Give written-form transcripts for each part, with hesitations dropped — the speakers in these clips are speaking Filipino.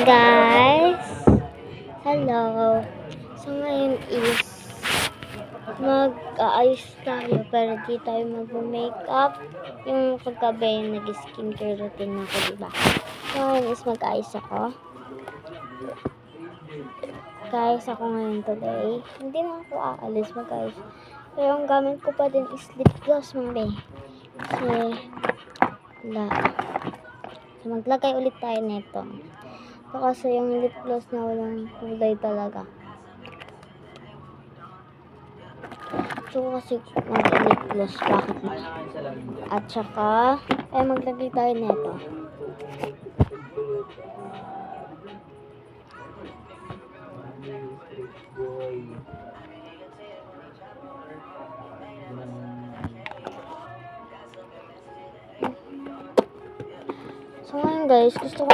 Guys, hello. So ngayon is mag-aayos tayo pero di tayo mag-makeup. Yung paggabi nag-skincare routine ako, diba? So ngayon is mag-aayos ako. Guys, ako ngayon today. Hindi na ako aalis mag-aayos. Pero ang gamit ko pa din is lip gloss, mga be. Kasi wala. So maglagay ulit tayo nito. So, kasi yung lip gloss na walang kulay talaga. So kasi mag-lip gloss, bakit na? At saka, maglagay tayo nito. So ngayon guys, gusto ko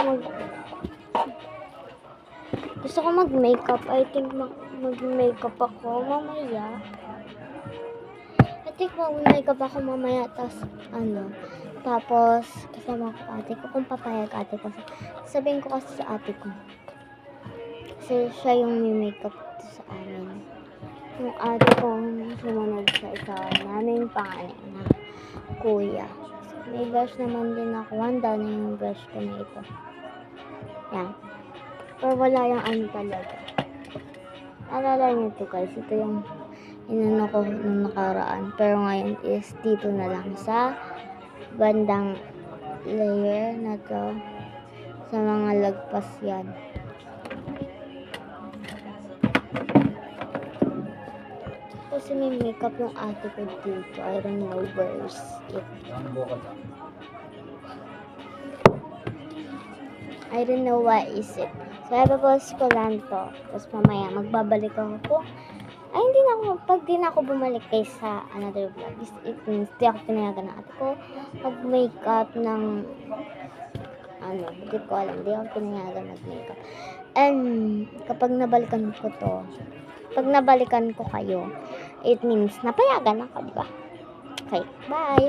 mag-makeup. I think mag-makeup ako mamaya. Tapos kasama ko ate ko, kung papayag ate ko. Sabihin ko kasi sa ate ko. Kasi siya yung may makeup sa amin. Yung ate ko sumunod sa isa naming pangalan na kuya. May brush naman din ako. Handa na yung brush ko na ito. Yan. Pero wala yung ano talaga. Alala nyo ito guys. Ito yung inano ko nung nakaraan. Pero ngayon is dito na lang sa bandang layer na to. Sa mga lagpas yan. Kasi may makeup yung ate ko dito. I don't know where is it. I don't know why is it. So, ipapost ko lang to. Tapos mamaya, magbabalik ako. Pag di na ako bumalik kay sa another vlog, it means di ako pinayagan ng ate ko mag-makeup ng hindi ko alam. Di ako pinayagan mag-makeup. And, kapag nabalikan ko kayo, it means napayagan ako, diba? Okay, bye!